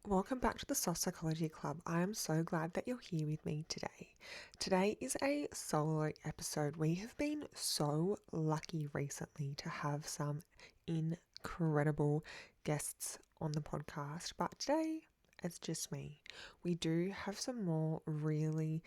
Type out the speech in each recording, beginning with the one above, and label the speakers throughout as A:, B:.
A: Welcome back to the Soft Psychology Club. I am so glad that you're here with me today. Today is a solo episode. We have been so lucky recently to have some incredible guests on the podcast, but today it's just me. We do have some more really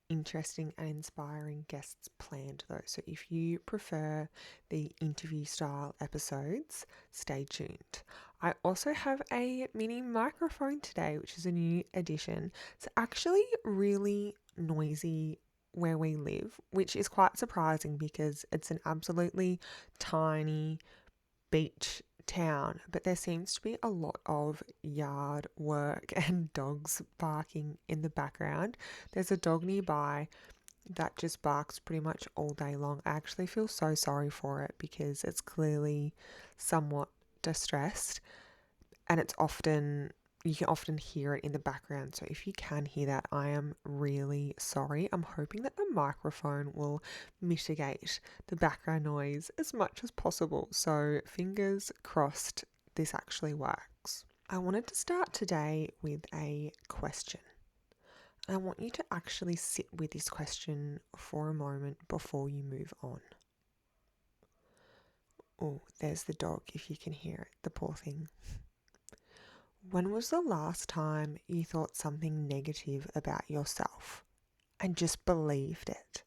A: interesting and inspiring guests planned though. So if you prefer the interview style episodes, stay tuned. I also have a mini microphone today, which is a new addition. It's actually really noisy where we live, which is quite surprising because it's an absolutely tiny beach town, but there seems to be a lot of yard work and dogs barking in the background. There's a dog nearby that just barks pretty much all day long. I actually feel so sorry for it because it's clearly somewhat distressed, and you can often hear it in the background. So if you can hear that, I am really sorry. I'm hoping that the microphone will mitigate the background noise as much as possible. So fingers crossed this actually works. I wanted to start today with a question. I want you to actually sit with this question for a moment before you move on. Oh, there's the dog, if you can hear it, the poor thing. When was the last time you thought something negative about yourself and just believed it?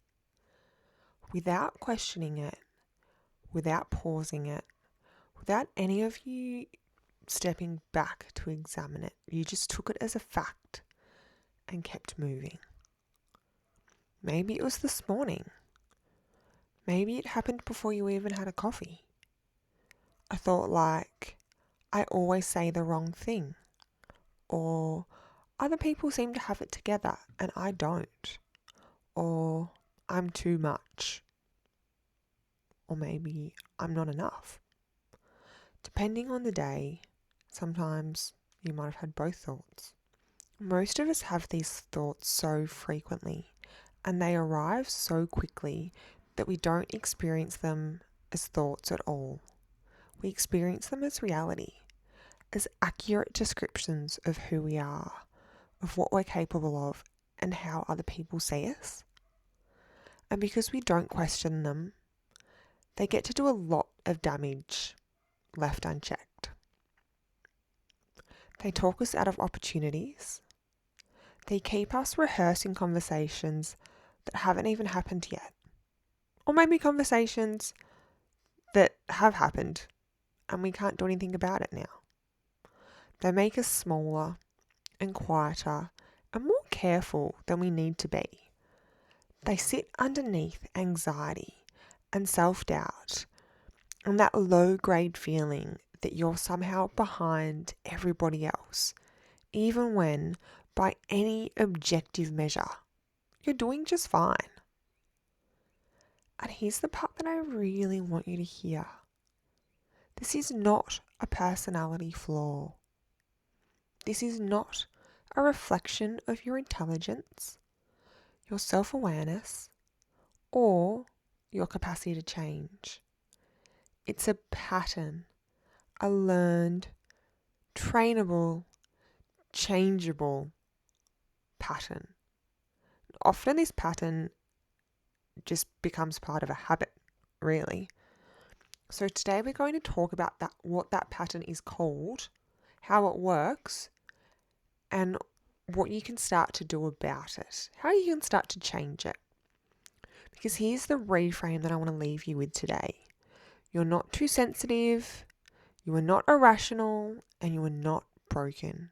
A: Without questioning it, without pausing it, without any of you stepping back to examine it, you just took it as a fact and kept moving. Maybe it was this morning. Maybe it happened before you even had a coffee. A thought like, I always say the wrong thing, or other people seem to have it together and I don't, or I'm too much, or maybe I'm not enough. Depending on the day, sometimes you might have had both thoughts. Most of us have these thoughts so frequently, and they arrive so quickly that we don't experience them as thoughts at all. We experience them as reality, as accurate descriptions of who we are, of what we're capable of, and how other people see us. And because we don't question them, they get to do a lot of damage left unchecked. They talk us out of opportunities. They keep us rehearsing conversations that haven't even happened yet. Or maybe conversations that have happened and we can't do anything about it now. They make us smaller and quieter and more careful than we need to be. They sit underneath anxiety and self-doubt and that low-grade feeling that you're somehow behind everybody else, even when, by any objective measure, you're doing just fine. And here's the part that I really want you to hear. This is not a personality flaw. This is not a reflection of your intelligence, your self-awareness, or your capacity to change. It's a pattern, a learned, trainable, changeable pattern. Often this pattern just becomes part of a habit, really. So today we're going to talk about what that pattern is called, how it works, and what you can start to do about it, how you can start to change it. Because here's the reframe that I want to leave you with today. You're not too sensitive, you are not irrational, and you are not broken.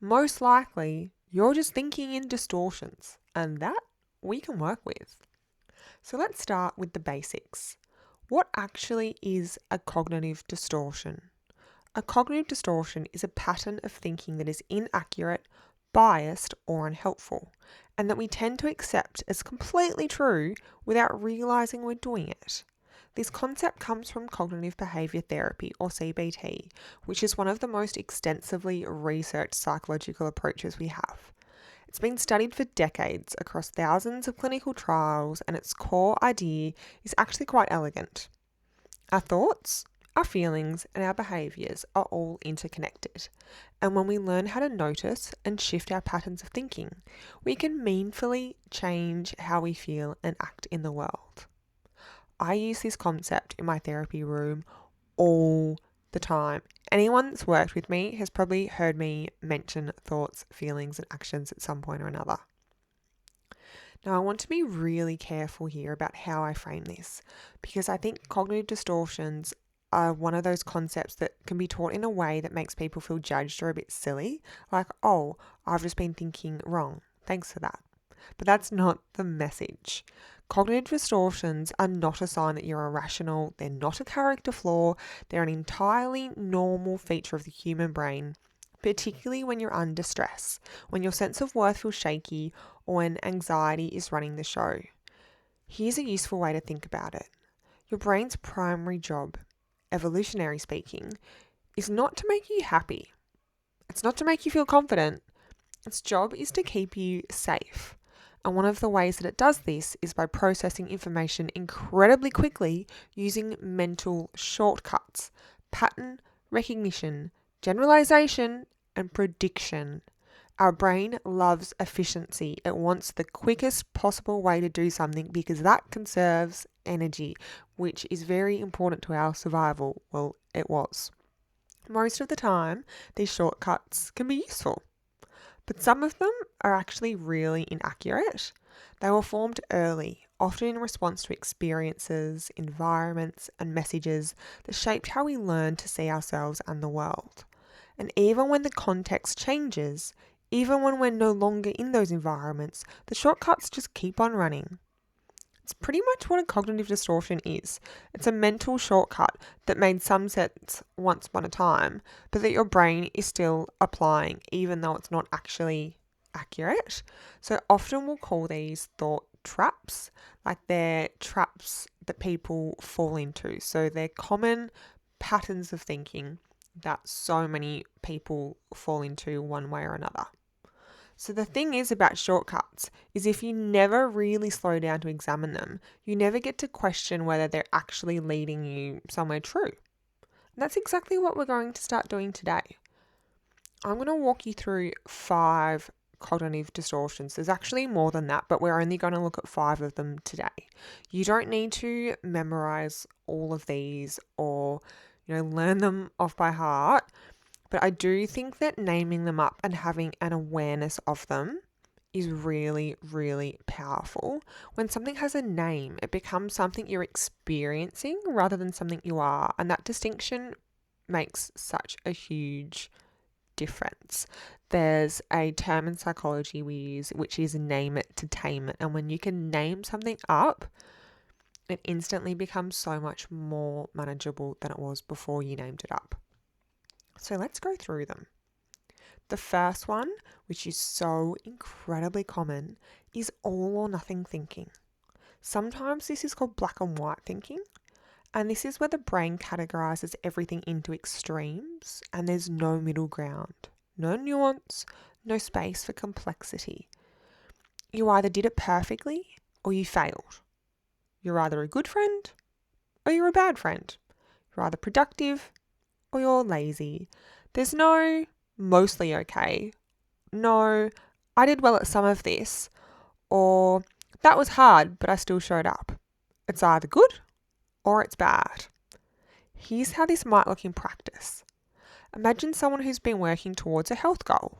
A: Most likely, you're just thinking in distortions, and that we can work with. So let's start with the basics. What actually is a cognitive distortion? A cognitive distortion is a pattern of thinking that is inaccurate, biased, or unhelpful, and that we tend to accept as completely true without realizing we're doing it. This concept comes from cognitive behavior therapy, or CBT, which is one of the most extensively researched psychological approaches we have. It's been studied for decades across thousands of clinical trials, and its core idea is actually quite elegant. Our thoughts Our feelings and our behaviours are all interconnected, and when we learn how to notice and shift our patterns of thinking, we can meaningfully change how we feel and act in the world. I use this concept in my therapy room all the time. Anyone that's worked with me has probably heard me mention thoughts, feelings, and actions at some point or another. Now, I want to be really careful here about how I frame this because I think cognitive distortions are one of those concepts that can be taught in a way that makes people feel judged or a bit silly, like, oh, I've just been thinking wrong. Thanks for that. But that's not the message. Cognitive distortions are not a sign that you're irrational, they're not a character flaw, they're an entirely normal feature of the human brain, particularly when you're under stress, when your sense of worth feels shaky, or when anxiety is running the show. Here's a useful way to think about it. Your brain's primary job, evolutionary speaking, is not to make you happy. It's not to make you feel confident. Its job is to keep you safe. And one of the ways that it does this is by processing information incredibly quickly using mental shortcuts, pattern recognition, generalization, and prediction. Our brain loves efficiency. It wants the quickest possible way to do something because that conserves energy, which is very important to our survival. Well, it was. Most of the time, these shortcuts can be useful, but some of them are actually really inaccurate. They were formed early, often in response to experiences, environments, and messages that shaped how we learn to see ourselves and the world. And even when the context changes, even when we're no longer in those environments, the shortcuts just keep on running. It's pretty much what a cognitive distortion is. It's a mental shortcut that made some sense once upon a time, but that your brain is still applying, even though it's not actually accurate. So often we'll call these thought traps, like they're traps that people fall into. So they're common patterns of thinking that so many people fall into one way or another. So the thing is about shortcuts is if you never really slow down to examine them, you never get to question whether they're actually leading you somewhere true. And that's exactly what we're going to start doing today. I'm going to walk you through 5 cognitive distortions. There's actually more than that, but we're only going to look at 5 of them today. You don't need to memorize all of these or, learn them off by heart. But I do think that naming them up and having an awareness of them is really, really powerful. When something has a name, it becomes something you're experiencing rather than something you are. And that distinction makes such a huge difference. There's a term in psychology we use, which is name it to tame it. And when you can name something up, it instantly becomes so much more manageable than it was before you named it up. So let's go through them. The first one, which is so incredibly common, is all or nothing thinking. Sometimes this is called black and white thinking, and this is where the brain categorizes everything into extremes and there's no middle ground, no nuance, no space for complexity. You either did it perfectly or you failed. You're either a good friend or you're a bad friend. You're either productive or you're lazy. There's no mostly okay. No, I did well at some of this, or that was hard, but I still showed up. It's either good or it's bad. Here's how this might look in practice. Imagine someone who's been working towards a health goal.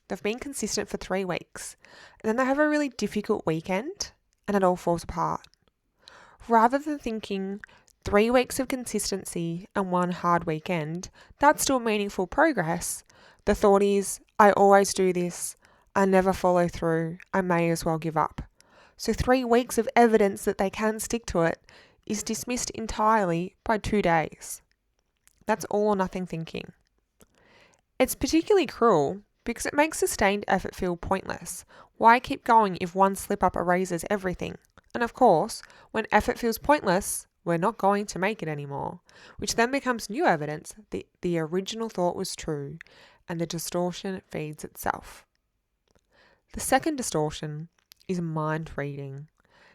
A: They've been consistent for 3 weeks, and then they have a really difficult weekend, and it all falls apart. Rather than thinking, 3 weeks of consistency and 1 hard weekend, that's still meaningful progress. The thought is, I always do this, I never follow through, I may as well give up. So 3 weeks of evidence that they can stick to it is dismissed entirely by 2 days. That's all or nothing thinking. It's particularly cruel because it makes sustained effort feel pointless. Why keep going if one slip up erases everything? And of course, when effort feels pointless, we're not going to make it anymore, which then becomes new evidence that the original thought was true and the distortion feeds itself. The second distortion is mind reading.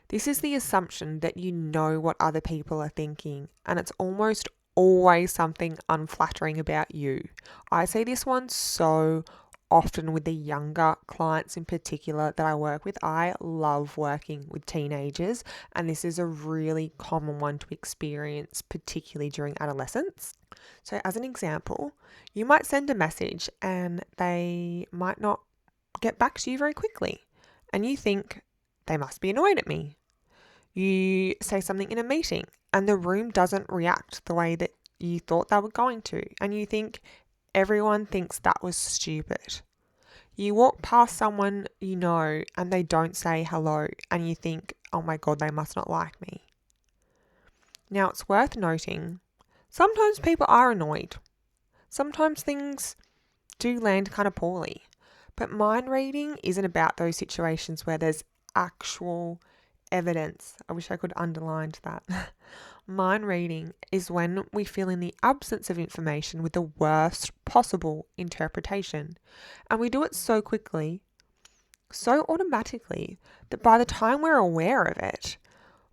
A: This is the assumption that you know what other people are thinking, and it's almost always something unflattering about you. I see this one so often with the younger clients in particular that I work with. I love working with teenagers, and this is a really common one to experience, particularly during adolescence. So, as an example, you might send a message and they might not get back to you very quickly, and you think they must be annoyed at me. You say something in a meeting and the room doesn't react the way that you thought they were going to, and you think everyone thinks that was stupid. You walk past someone you know and they don't say hello, and you think, oh my God, they must not like me. Now, it's worth noting, sometimes people are annoyed. Sometimes things do land kind of poorly. But mind reading isn't about those situations where there's actual evidence. I wish I could underline that. Mind reading is when we fill in the absence of information with the worst possible interpretation. And we do it so quickly, so automatically, that by the time we're aware of it,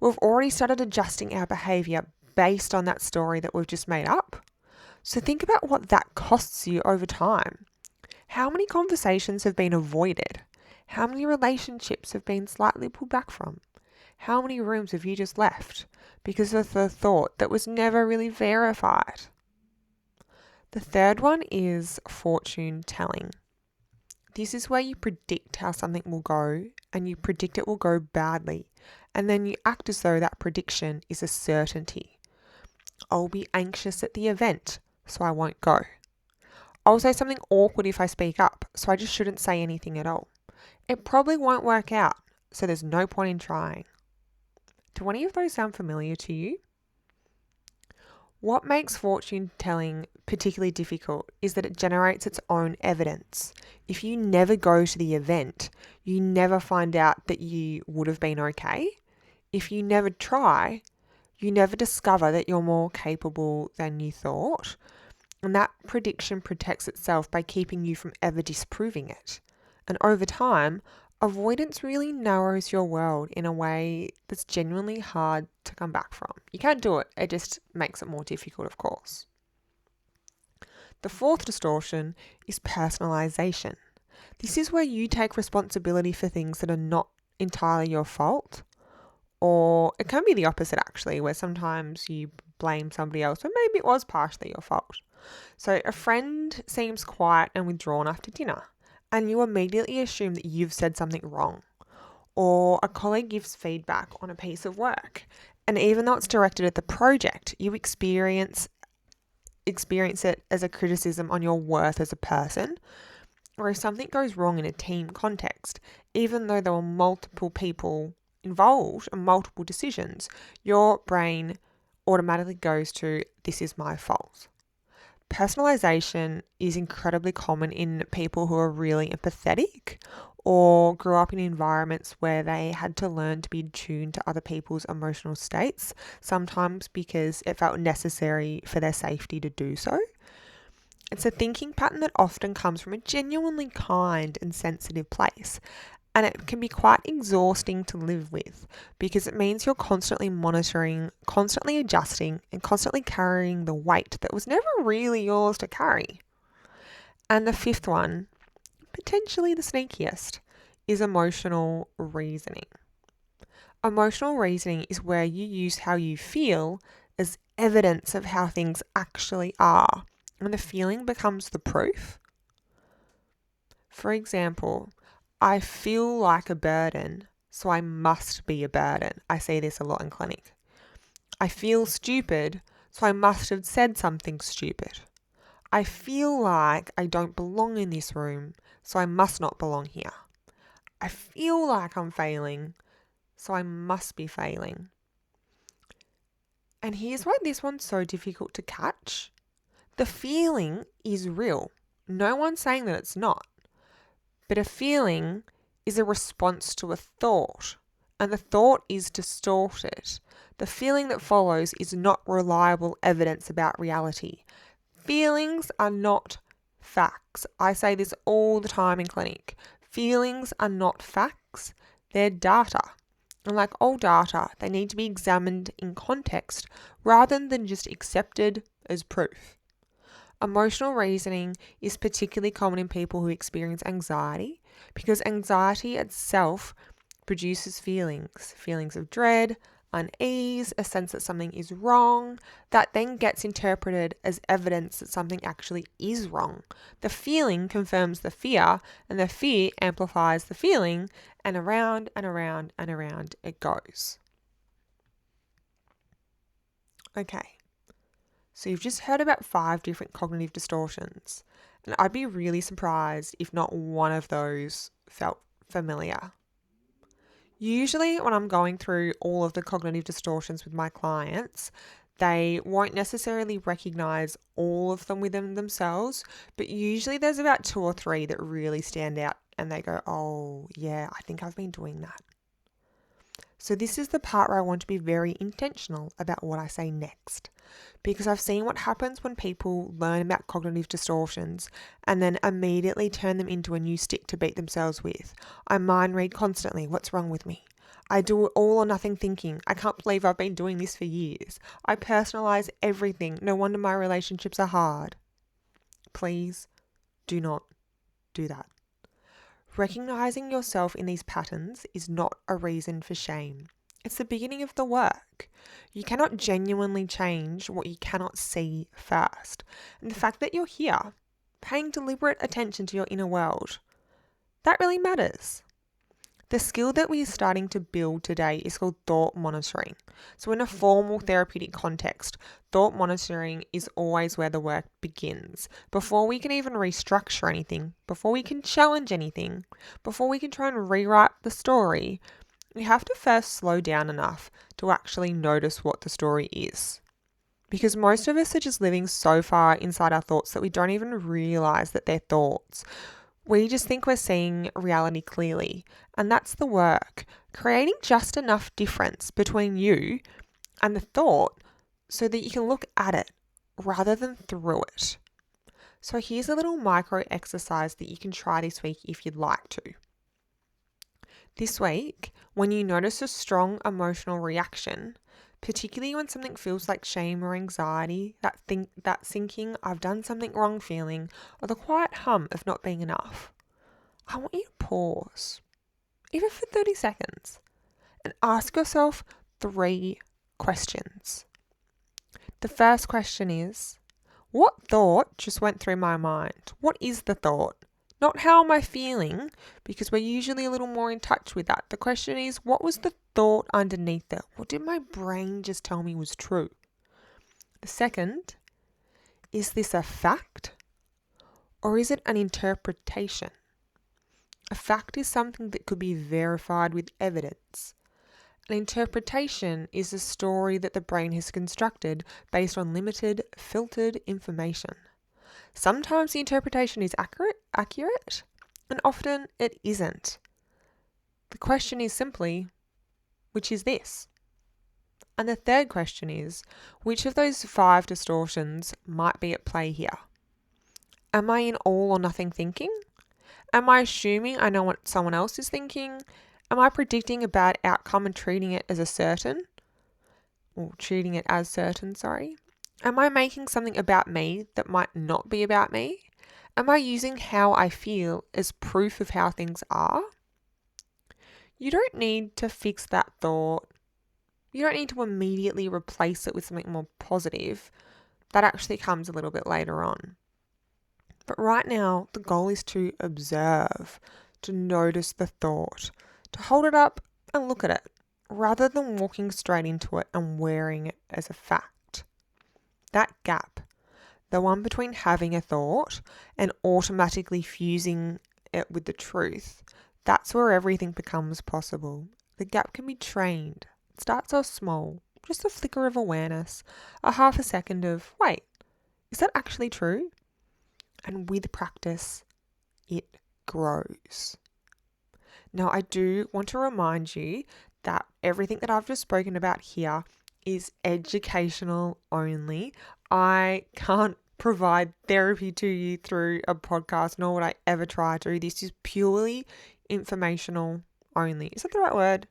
A: we've already started adjusting our behavior based on that story that we've just made up. So think about what that costs you over time. How many conversations have been avoided? How many relationships have been slightly pulled back from? How many rooms have you just left because of the thought that was never really verified? The third one is fortune telling. This is where you predict how something will go, and you predict it will go badly, and then you act as though that prediction is a certainty. I'll be anxious at the event, so I won't go. I'll say something awkward if I speak up, so I just shouldn't say anything at all. It probably won't work out, so there's no point in trying. Do any of those sound familiar to you? What makes fortune telling particularly difficult is that it generates its own evidence. If you never go to the event, you never find out that you would have been okay. If you never try, you never discover that you're more capable than you thought. And that prediction protects itself by keeping you from ever disproving it. And over time, avoidance really narrows your world in a way that's genuinely hard to come back from. You can't do it, it just makes it more difficult, of course. The fourth distortion is personalization. This is where you take responsibility for things that are not entirely your fault, or it can be the opposite actually, where sometimes you blame somebody else, but maybe it was partially your fault. So a friend seems quiet and withdrawn after dinner, and you immediately assume that you've said something wrong. Or a colleague gives feedback on a piece of work, and even though it's directed at the project, you experience it as a criticism on your worth as a person. Or if something goes wrong in a team context, even though there were multiple people involved and multiple decisions, your brain automatically goes to, this is my fault. Personalization is incredibly common in people who are really empathetic or grew up in environments where they had to learn to be tuned to other people's emotional states, sometimes because it felt necessary for their safety to do so. It's a thinking pattern that often comes from a genuinely kind and sensitive place, and it can be quite exhausting to live with because it means you're constantly monitoring, constantly adjusting, and constantly carrying the weight that was never really yours to carry. And the fifth one, potentially the sneakiest, is emotional reasoning. Emotional reasoning is where you use how you feel as evidence of how things actually are, and the feeling becomes the proof. For example, I feel like a burden, so I must be a burden. I see this a lot in clinic. I feel stupid, so I must have said something stupid. I feel like I don't belong in this room, so I must not belong here. I feel like I'm failing, so I must be failing. And here's why this one's so difficult to catch. The feeling is real. No one's saying that it's not. But a feeling is a response to a thought, and the thought is distorted. The feeling that follows is not reliable evidence about reality. Feelings are not facts. I say this all the time in clinic. Feelings are not facts, they're data. And like all data, they need to be examined in context rather than just accepted as proof. Emotional reasoning is particularly common in people who experience anxiety because anxiety itself produces feelings of dread, unease, a sense that something is wrong, that then gets interpreted as evidence that something actually is wrong. The feeling confirms the fear, and the fear amplifies the feeling, and around and around and around it goes. Okay, so you've just heard about 5 different cognitive distortions, and I'd be really surprised if not one of those felt familiar. Usually, when I'm going through all of the cognitive distortions with my clients, they won't necessarily recognize all of them within themselves, but usually there's about 2 or 3 that really stand out and they go, oh, yeah, I think I've been doing that. So, this is the part where I want to be very intentional about what I say next, because I've seen what happens when people learn about cognitive distortions and then immediately turn them into a new stick to beat themselves with. I mind read constantly. What's wrong with me? I do all or nothing thinking. I can't believe I've been doing this for years. I personalize everything. No wonder my relationships are hard. Please do not do that. Recognizing yourself in these patterns is not a reason for shame. It's the beginning of the work. You cannot genuinely change what you cannot see first. And the fact that you're here, paying deliberate attention to your inner world, that really matters. The skill that we are starting to build today is called thought monitoring. So in a formal therapeutic context, thought monitoring is always where the work begins. Before we can even restructure anything, before we can challenge anything, before we can try and rewrite the story, we have to first slow down enough to actually notice what the story is. Because most of us are just living so far inside our thoughts that we don't even realize that they're thoughts. We just think we're seeing reality clearly, and that's the work, creating just enough difference between you and the thought so that you can look at it rather than through it. So here's a little micro exercise that you can try this week if you'd like to. This week, when you notice a strong emotional reaction, particularly when something feels like shame or anxiety, that sinking, I've done something wrong feeling, or the quiet hum of not being enough, I want you to pause, even for 30 seconds, and ask yourself 3 questions. The first question is, what thought just went through my mind? What is the thought? Not how am I feeling, because we're usually a little more in touch with that. The question is, what was the thought underneath it? What did my brain just tell me was true? The second, is this a fact or is it an interpretation? A fact is something that could be verified with evidence. An interpretation is a story that the brain has constructed based on limited, filtered information. Sometimes the interpretation is accurate, and often it isn't. The question is simply, which is this? And the third question is, which of those 5 distortions might be at play here? Am I in all or nothing thinking? Am I assuming I know what someone else is thinking? Am I predicting a bad outcome and treating it as certain? Am I making something about me that might not be about me? Am I using how I feel as proof of how things are? You don't need to fix that thought. You don't need to immediately replace it with something more positive. That actually comes a little bit later on. But right now, the goal is to observe, to notice the thought, to hold it up and look at it, rather than walking straight into it and wearing it as a fact. That gap, the one between having a thought and automatically fusing it with the truth, that's where everything becomes possible. The gap can be trained. It starts off small, just a flicker of awareness, a half a second of, wait, is that actually true? And with practice, it grows. Now, I do want to remind you that everything that I've just spoken about here is educational only. I can't provide therapy to you through a podcast, nor would I ever try to. This is purely informational only. Is that the right word?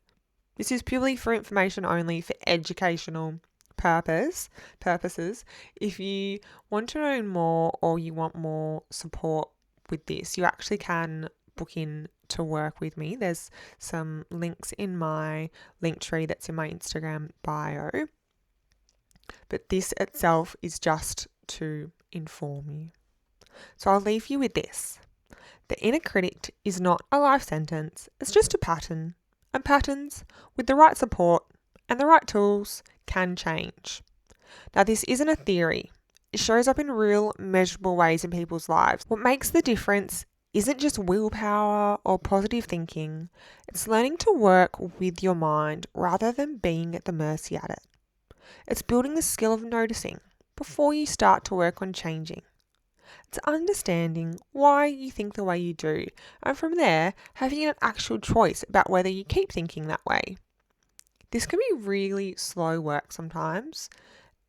A: This is purely for information only, for educational purposes. If you want to know more or you want more support with this, you actually can book in to work with me. There's some links in my link tree that's in my Instagram bio. But this itself is just to inform you. So I'll leave you with this. The inner critic is not a life sentence, it's just a pattern. And patterns, with the right support and the right tools, can change. Now, this isn't a theory. It shows up in real, measurable ways in people's lives. What makes the difference isn't just willpower or positive thinking, it's learning to work with your mind rather than being at the mercy at it. It's building the skill of noticing before you start to work on changing. It's understanding why you think the way you do, and from there, having an actual choice about whether you keep thinking that way. This can be really slow work sometimes,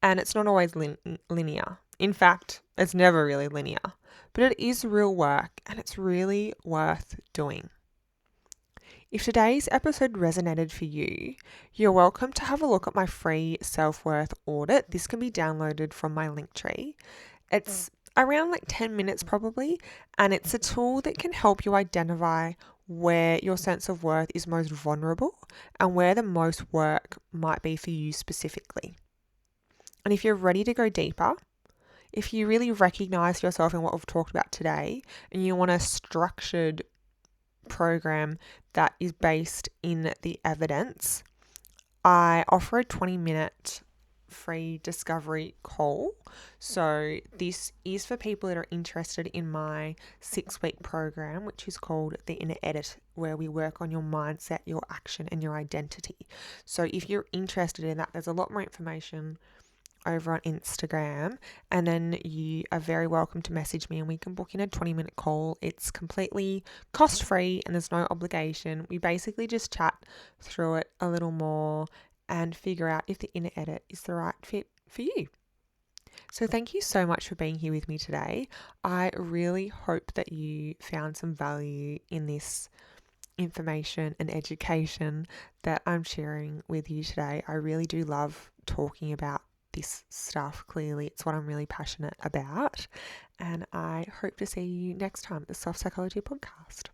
A: and it's not always linear. In fact, it's never really linear, but it is real work, and it's really worth doing. If today's episode resonated for you, you're welcome to have a look at my free self-worth audit. This can be downloaded from my link tree. It's around 10 minutes probably, and it's a tool that can help you identify where your sense of worth is most vulnerable and where the most work might be for you specifically. And if you're ready to go deeper, if you really recognize yourself in what we've talked about today and you want a structured program that is based in the evidence, I offer a 20-minute free discovery call. So this is for people that are interested in my 6-week program, which is called the Inner Edit, where we work on your mindset, your action, and your identity. So if you're interested in that, there's a lot more information over on Instagram, and then you are very welcome to message me and we can book in a 20-minute call. It's completely cost-free and there's no obligation. We basically just chat through it a little more and figure out if the inner edit is the right fit for you. So thank you so much for being here with me today. I really hope that you found some value in this information and education that I'm sharing with you today. I really do love talking about this stuff. Clearly, it's what I'm really passionate about. And I hope to see you next time at the Soft Psychology Podcast.